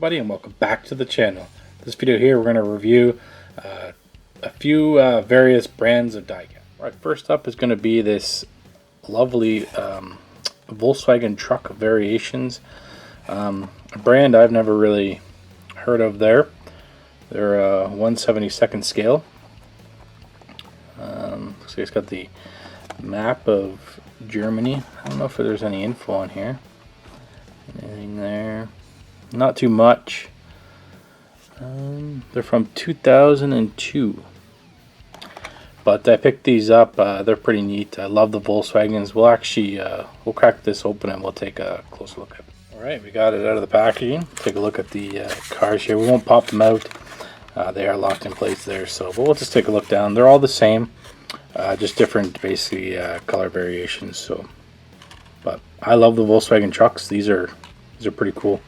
everybody, and welcome back to the channel. This video here we're going to review a few various brands of diecast. Alright, first up is going to be this lovely Volkswagen truck variations. A brand I've never really heard of there. They're 1/72nd scale. Looks like it's got the map of Germany. I don't know if there's any info on here. Anything there? Not too much. They're from 2002. But I picked these up. They're pretty neat. I love the Volkswagens. We'll actually we'll crack this open and we'll take a closer look at it. Alright, we got it out of the packaging. Take a look at the cars here. We won't pop them out. They are locked in place there. So, but we'll just take a look down. They're all the same. Just different, basically, color variations. So, but I love the Volkswagen trucks. These are pretty cool.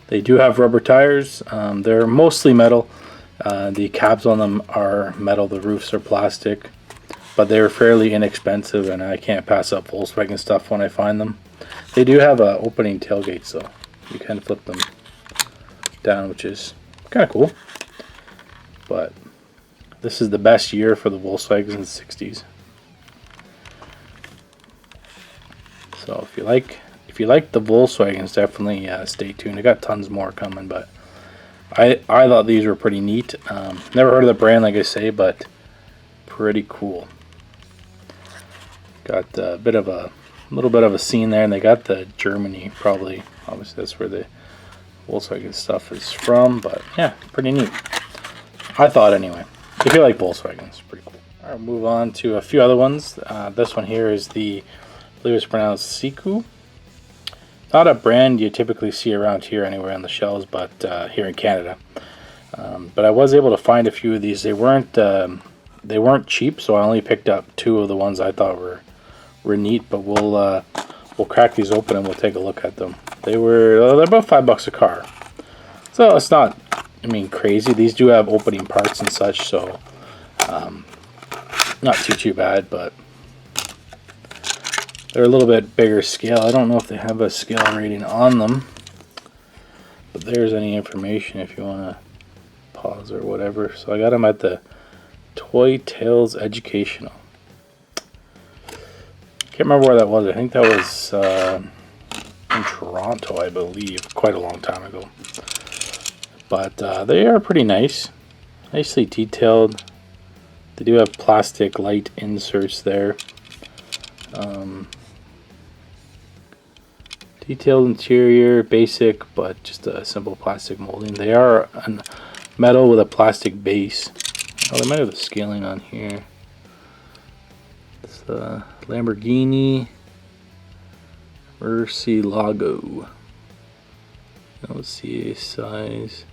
They do have rubber tires. They're mostly metal. The cabs on them are metal. The roofs are plastic, but they're fairly inexpensive, and I can't pass up Volkswagen stuff when I find them. They do have an opening tailgate, so you can flip them down, which is kind of cool. But this is the best year for the Volkswagens in the 60s. So if you like the Volkswagens, definitely stay tuned. I got tons more coming, but I thought these were pretty neat. Never heard of the brand, like I say, but pretty cool. Got a little bit of a scene there, and they got the Germany, probably. Obviously, that's where the Volkswagen stuff is from. But yeah, pretty neat. I thought anyway. If you like Volkswagen, it's pretty cool. All right, move on to a few other ones. This one here is the, I believe it's pronounced Siku. Not a brand you typically see around here anywhere on the shelves, but here in Canada. But I was able to find a few of these. They weren't cheap, so I only picked up two of the ones I thought were neat. But we'll crack these open and we'll take a look at them. They're about $5 a car, so it's not, I mean, crazy. These do have opening parts and such, so not too bad, but they're a little bit bigger scale. I don't know if they have a scale rating on them, but there's any information if you want to pause or whatever. So I got them at the Toy Tales Educational. Can't remember where that was. I think that was in Toronto, I believe, quite a long time ago. But they are pretty nice, nicely detailed. They do have plastic light inserts there. Detailed interior, basic, but just a simple plastic molding. They are metal with a plastic base. Oh, they might have the scaling on here. It's the Lamborghini Murcielago. Let's see size,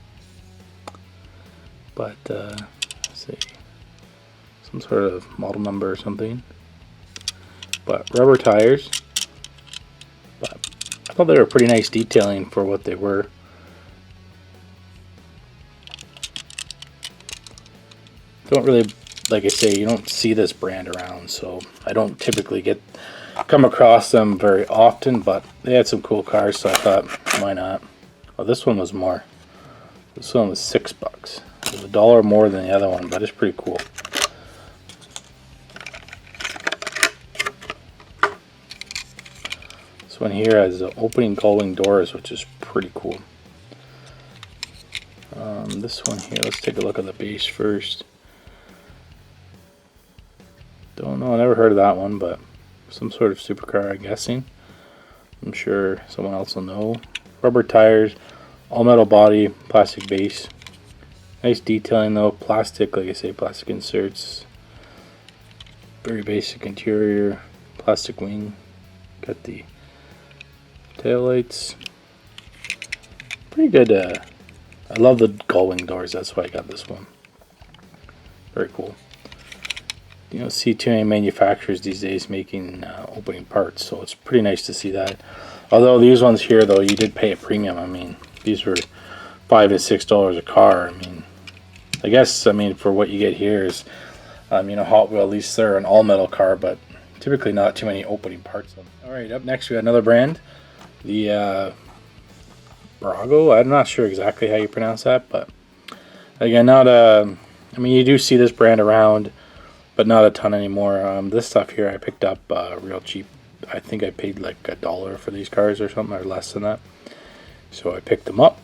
but let's see, some sort of model number or something. But rubber tires. But I thought they were pretty nice detailing for what they were. Don't really, like I say, you don't see this brand around, so I don't typically come across them very often. But they had some cool cars, so I thought, why not? Oh, this one was more. This one was $6. It was $1 more than the other one, but it's pretty cool. This one here has opening gullwing doors, which is pretty cool. This one here, let's take a look at the base first. Don't know, I never heard of that one, but some sort of supercar, I'm guessing. I'm sure someone else will know. Rubber tires, all metal body, plastic base. Nice detailing though, plastic, like I say, plastic inserts. Very basic interior, plastic wing. Got the taillights. Pretty good. I love the gullwing doors, that's why I got this one. Very cool. You don't see too many manufacturers these days making opening parts, so it's pretty nice to see that. Although these ones here, though, you did pay a premium. I mean, these were $5 to $6 a car. I mean, I guess, I mean, for what you get here is, you know, Hot Wheel, at least they're an all-metal car, but typically not too many opening parts. All right, up next we got another brand. The BbURAGO. I'm not sure exactly how you pronounce that, but again, not I mean, you do see this brand around, but not a ton anymore. This stuff here I picked up real cheap. I think I paid like $1 for these cars or something, or less than that. So I picked them up,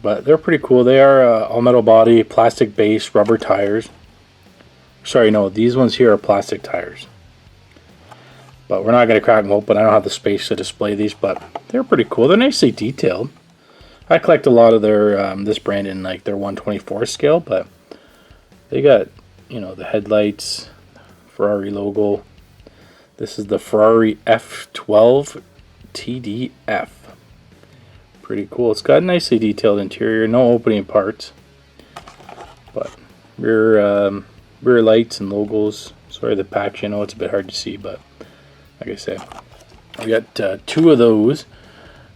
but they're pretty cool. They are all metal body, plastic base, rubber tires. Sorry, no, these ones here are plastic tires. But we're not going to crack them open. I don't have the space to display these, but they're pretty cool. They're nicely detailed. I collect a lot of their this brand in like their 1/24 scale, but they got, you know, the headlights, Ferrari logo. This is the Ferrari F12 TDF. Pretty cool. It's got a nicely detailed interior, no opening parts, but rear lights and logos. Sorry, the package, I know it's a bit hard to see, but like I said, we got 2 of those.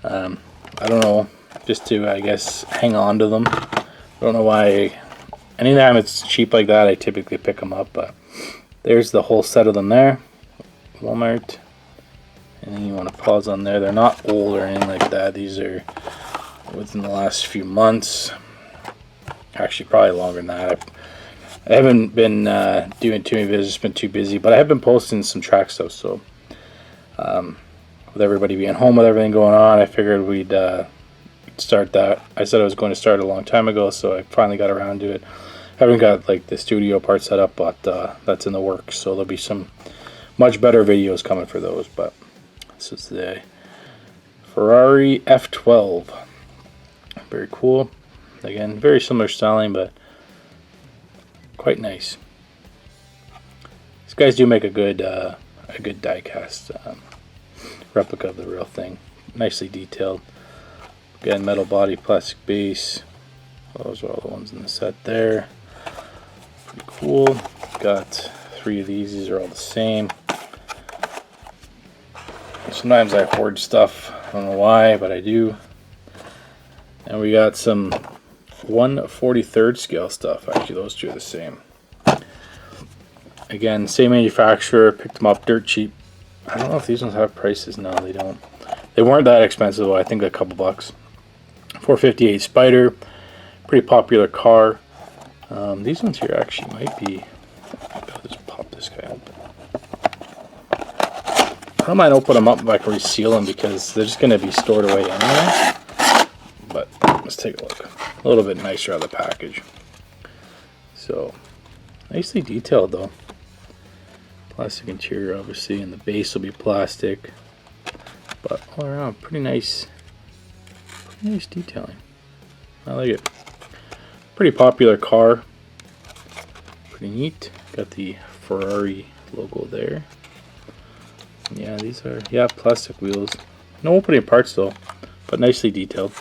I don't know, just to, I guess, hang on to them. I don't know why. Anytime it's cheap like that, I typically pick them up. But there's the whole set of them there. Walmart. And then you want to pause on there. They're not old or anything like that. These are within the last few months. Actually, probably longer than that. I haven't been doing too many videos. It's been too busy. But I have been posting some track stuff. So with everybody being home with everything going on, I figured we'd start that. I said I was going to start a long time ago, so I finally got around to it. I haven't got like the studio part set up, but that's in the works, so there'll be some much better videos coming for those. But this is the Ferrari F12. Very cool. Again, very similar styling, but quite nice. These guys do make a good die-cast replica of the real thing. Nicely detailed. Again, metal body, plastic base. Those are all the ones in the set there. Pretty cool. Got 3 of these. These are all the same. Sometimes I hoard stuff. I don't know why, but I do. And we got some 1/43 scale stuff. Actually, those 2 are the same. Again, same manufacturer. Picked them up dirt cheap. I don't know if these ones have prices. No, they don't. They weren't that expensive though. I think a couple bucks. 458 Spider, pretty popular car. These ones here actually might be. I'll just pop this guy open. I don't mind opening them up if I can reseal them because they're just going to be stored away anyway. But let's take a look. A little bit nicer out of the package. So nicely detailed though. Plastic interior obviously, and the base will be plastic. But all around, pretty nice detailing. I like it. Pretty popular car. Pretty neat. Got the Ferrari logo there. Yeah, these are plastic wheels. No opening parts though, but nicely detailed.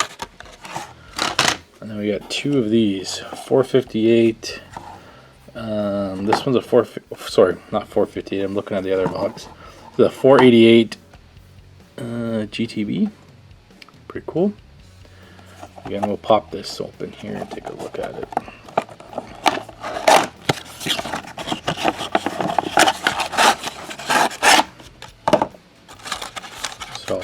And then we got 2 of these. 458. This one's a sorry, not 458. I'm looking at the other box. The 488 GTB. Pretty cool. Again, we'll pop this open here and take a look at it. So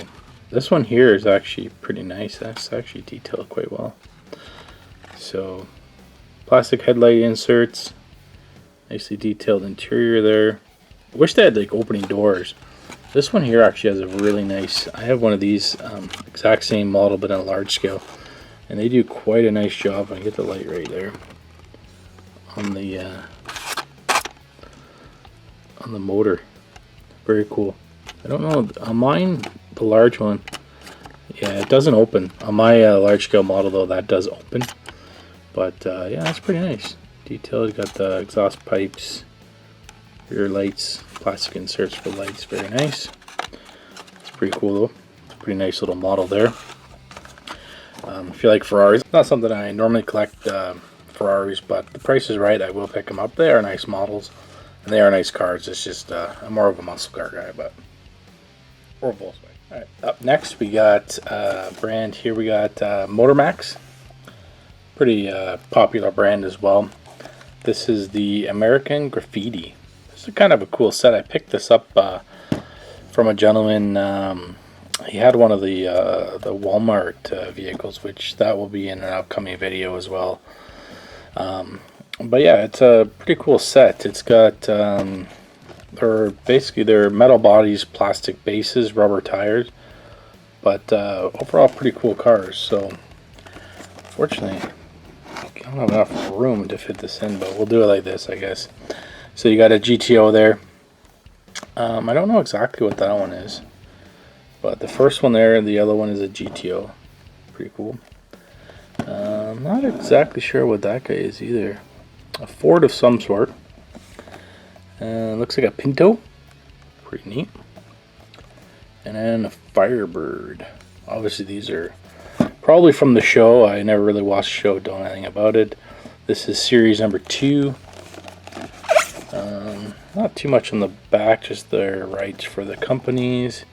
this one here is actually pretty nice. That's actually detailed quite well. So plastic headlight inserts, nicely detailed interior there. I wish they had like opening doors. This one here actually has a really nice, I have one of these exact same model but on a large scale, and they do quite a nice job. I get the light right there on the motor. Very cool. I don't know on mine, the large one, yeah, it doesn't open. On my large scale model though, that does open. But yeah, that's pretty nice. Detailed. Got the exhaust pipes, rear lights, plastic inserts for lights. Very nice. It's pretty cool though. It's a pretty nice little model there. If you like Ferraris, not something I normally collect Ferraris, but the price is right. I will pick them up. They are nice models, and they are nice cars. It's just I'm more of a muscle car guy, but or Volkswagen. All right. Up next, we got brand here. We got Motormax. Pretty popular brand as well. This is the American Graffiti. This is kind of a cool set. I picked this up from a gentleman he had one of the Walmart vehicles, which that will be in an upcoming video as well. But yeah, it's a pretty cool set. It's got they're metal bodies, plastic bases, rubber tires, but overall pretty cool cars. So fortunately, I don't have enough room to fit this in, but we'll do it like this, I guess. So you got a GTO there. I don't know exactly what that one is, but the first one there and the other one is a GTO. Pretty cool. I'm not exactly sure what that guy is either. A Ford of some sort. Looks like a Pinto. Pretty neat. And then a Firebird. Obviously these are probably from the show. I never really watched the show, don't know anything about it. This is series number 2. Not too much on the back, just their rights for the companies.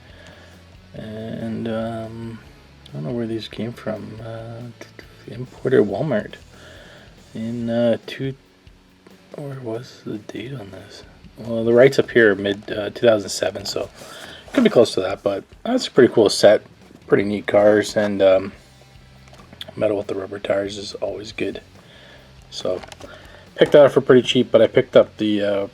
And I don't know where these came from. Imported Walmart in where was the date on this? Well, the rights up here mid 2007, so could be close to that, but that's a pretty cool set. Pretty neat cars, and metal with the rubber tires is always good. So picked that up for pretty cheap, but I picked up the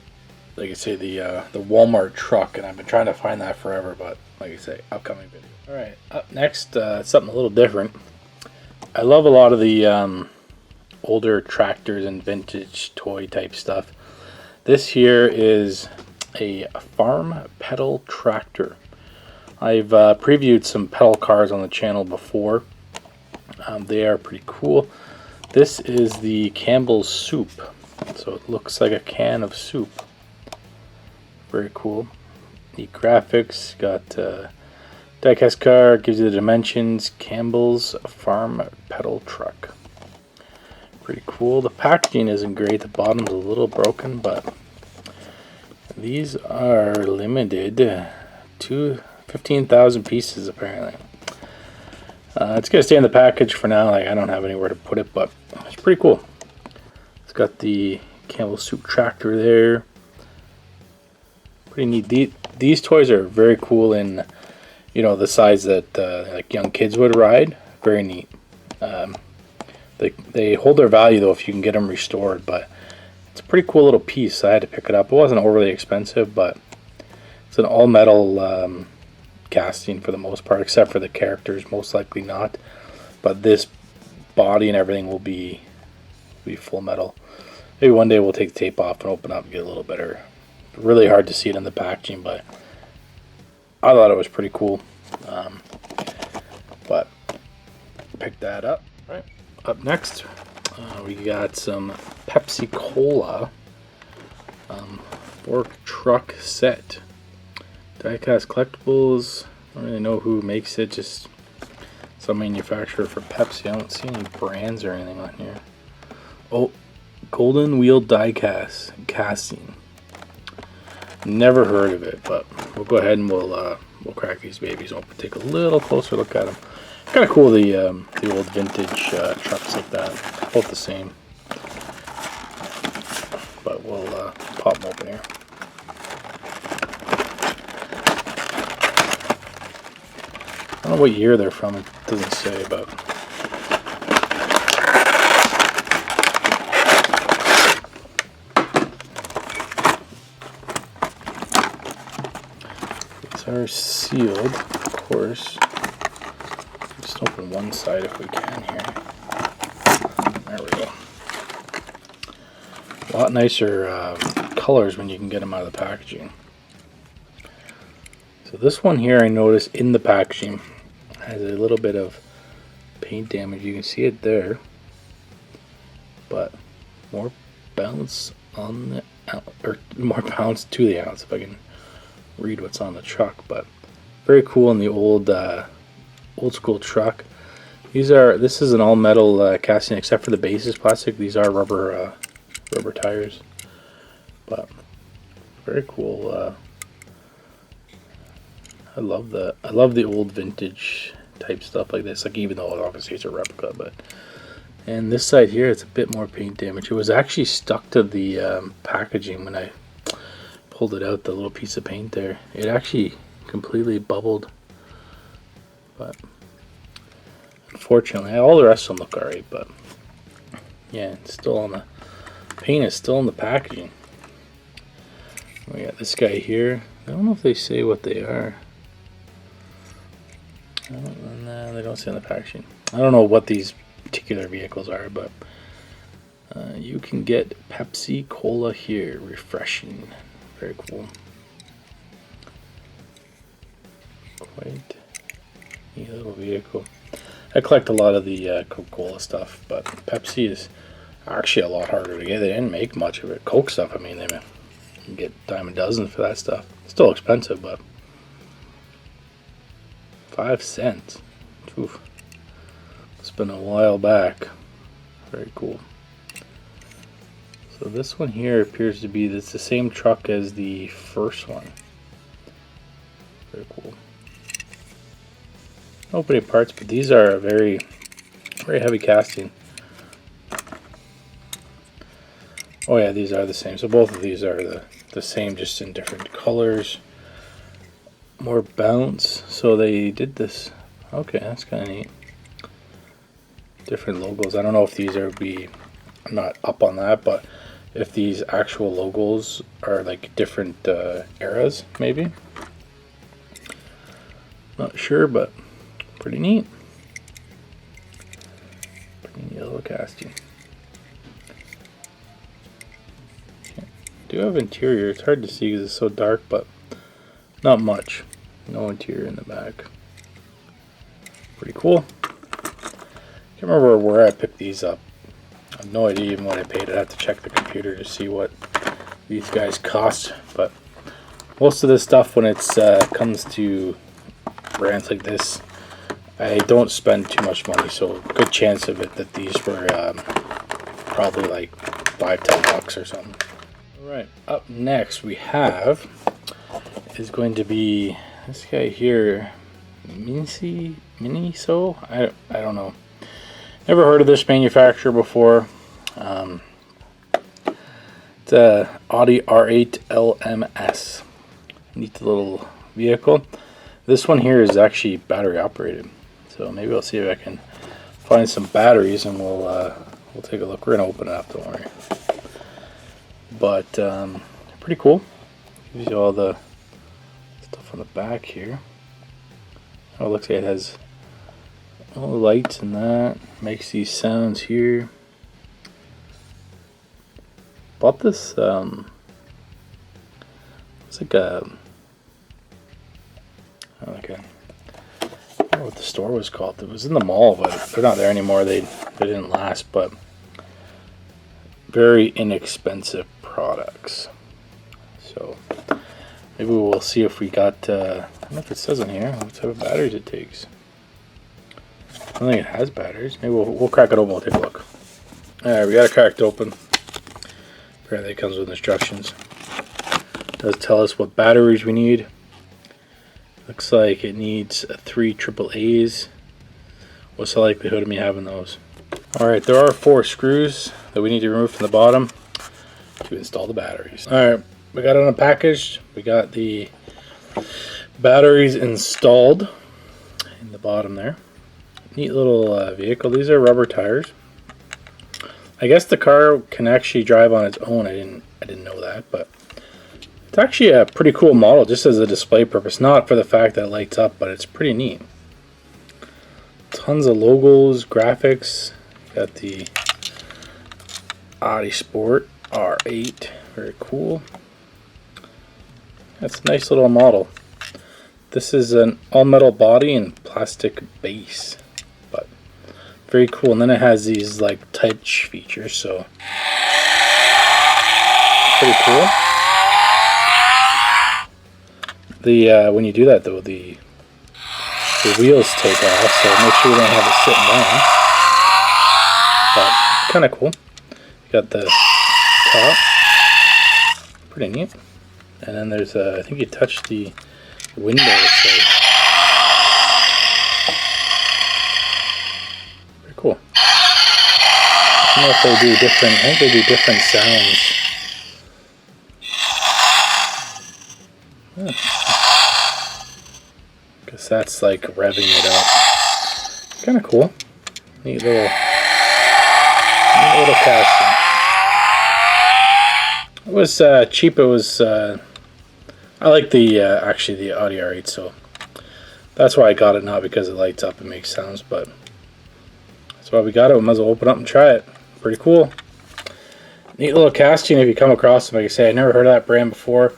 like I say, the Walmart truck, and I've been trying to find that forever, but like I say, upcoming video. Alright, up next, something a little different. I love a lot of the older tractors and vintage toy type stuff. This here is a farm pedal tractor. I've previewed some pedal cars on the channel before. They are pretty cool. This is the Campbell soup. So it looks like a can of soup. Very cool. Neat graphics. Got diecast car, gives you the dimensions. Campbell's farm pedal truck. Pretty cool. The packaging isn't great. The bottom's a little broken, but these are limited to 15,000 pieces apparently. It's gonna stay in the package for now. Like, I don't have anywhere to put it, but it's pretty cool. It's got the Campbell soup tractor there. Pretty neat. These toys are very cool in, you know, the size that like young kids would ride. Very neat. They hold their value though if you can get them restored, but it's a pretty cool little piece. I had to pick it up. It wasn't overly expensive, but it's an all metal casting for the most part, except for the characters, most likely not. But this body and everything will be full metal. Maybe one day we'll take the tape off and open up and get a little better. Really hard to see it in the packaging, but I thought it was pretty cool. But pick that up. Right. Up next, we got some Pepsi-Cola fork truck set. DIECAST Collectibles. I don't really know who makes it. Just some manufacturer for Pepsi. I don't see any brands or anything on here. Oh, Golden Wheel Diecast casting. Never heard of it, but we'll go ahead and we'll crack these babies open, take a little closer look at them. Kind of cool, the old vintage trucks like that, both the same. But we'll pop them open here. I don't know what year they're from. It doesn't say, but. Are sealed, of course. Just open one side if we can here. There we go. A lot nicer colors when you can get them out of the packaging. So this one here, I noticed in the packaging has a little bit of paint damage. You can see it there, but more bounce on the or more bounce to the ounce, if I can read what's on the truck. But very cool in the old school truck. This is an all metal casting except for the base is plastic. These are rubber tires, but very cool. I love the old vintage type stuff like this, like even though obviously it's a replica. But and this side here, it's a bit more paint damage. It was actually stuck to the packaging when I pulled it out, the little piece of paint there. It actually completely bubbled but unfortunately, all the rest of them look alright. But yeah, it's still on the paint is still in the packaging. We got this guy here. I don't know if they say what they are. No, they don't say on the packaging. I don't know what these particular vehicles are, but you can get Pepsi-Cola here. Refreshing. Very cool. Quite a little vehicle. I collect a lot of the Coca-Cola stuff, but Pepsi is actually a lot harder to get. They didn't make much of it. Coke stuff, I mean, they can get dime a dozen for that stuff. It's still expensive, but 5 cents. Oof. It's been a while back. Very cool. So this one here appears to be the same truck as the first one. Very cool. Nobody parts, but these are very heavy casting. Oh yeah, these are the same. So both of these are the same, just in different colors. More bounce. So they did this. Okay, that's kind of neat. Different logos. I don't know if these are I'm not up on that, but if these actual logos are like different eras, maybe. Not sure, but pretty neat. Pretty neat little casting. Do have interior. It's hard to see because it's so dark, but not much. No interior in the back. Pretty cool. Can't remember where I picked these up. I have no idea even what I paid. I'd have to check the computer to see what these guys cost. But most of this stuff, when it comes to brands like this, I don't spend too much money. So good chance of it that these were probably like $5-10 bucks or something. Alright, up next we have is going to be this guy here, Miniso? I don't know. Never heard of this manufacturer before. It's a Audi R8 LMS. Neat little vehicle. This one here is actually battery operated. So maybe I'll see if I can find some batteries and we'll take a look. We're gonna open it up, don't worry. But pretty cool. Gives you all the stuff on the back here. Oh, it looks like it has all the lights and that. Makes these sounds here. Bought this. It's like a. I don't know what the store was called. It was in the mall, but they're not there anymore. They didn't last, but very inexpensive products. So maybe we'll see if we got. I don't know if it says on here what type of batteries it takes. I don't think it has batteries. Maybe we'll crack it open. We'll take a look. All right, we got it cracked open. Apparently, it comes with instructions. It does tell us what batteries we need. Looks like it needs 3 AAAs. What's the likelihood of me having those? Alright, there are 4 screws that we need to remove from the bottom to install the batteries. Alright, we got it unpackaged. We got the batteries installed in the bottom there. Neat little vehicle. These are rubber tires. I guess the car can actually drive on its own. I didn't know that, but it's actually a pretty cool model just as a display purpose. Not for the fact that it lights up, but it's pretty neat. Tons of logos, graphics. Got the Audi Sport R8. Very cool. That's a nice little model. This is an all-metal body and plastic base. But very cool. And then it has these like touch features, so pretty cool. When you do that though, the wheels take off, so make sure you don't have it sitting down. But kind of cool. You got the top, pretty neat. And then there's I think you touch the window. It's like pretty cool. I don't know if they do different. I think they do different sounds. So that's like revving it up. Kind of cool. Neat little casting. It was cheap. It was I like the actually the Audi R8, so that's why I got it, not because it lights up and makes sounds, but that's why we got it. We might as well open up and try it. Pretty cool. Neat little casting if you come across them. Like I say, I never heard of that brand before,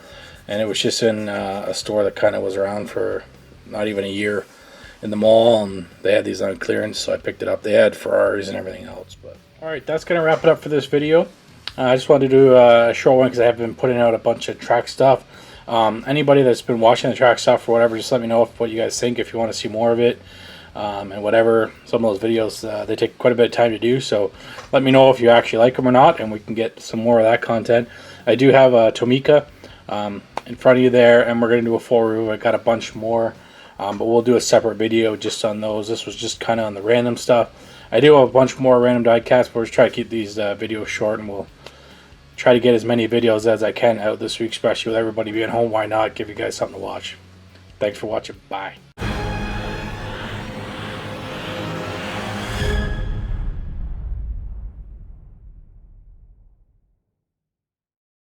and it was just in a store that kind of was around for not even a year in the mall, and they had these on clearance, so I picked it up. They had Ferraris and everything else. But alright, that's going to wrap it up for this video. I just wanted to do a short one because I have been putting out a bunch of track stuff. Anybody that's been watching the track stuff or whatever, just let me know what you guys think, if you want to see more of it. And whatever, some of those videos, they take quite a bit of time to do, so let me know if you actually like them or not, and we can get some more of that content. I do have a Tomica in front of you there, and we're going to do a full review. I got a bunch more, but we'll do a separate video just on those. This was just kind of on the random stuff. I do have a bunch more random diecasts, but we're just trying to keep these videos short, and we'll try to get as many videos as I can out this week, especially with everybody being home. Why not give you guys something to watch? Thanks for watching. Bye.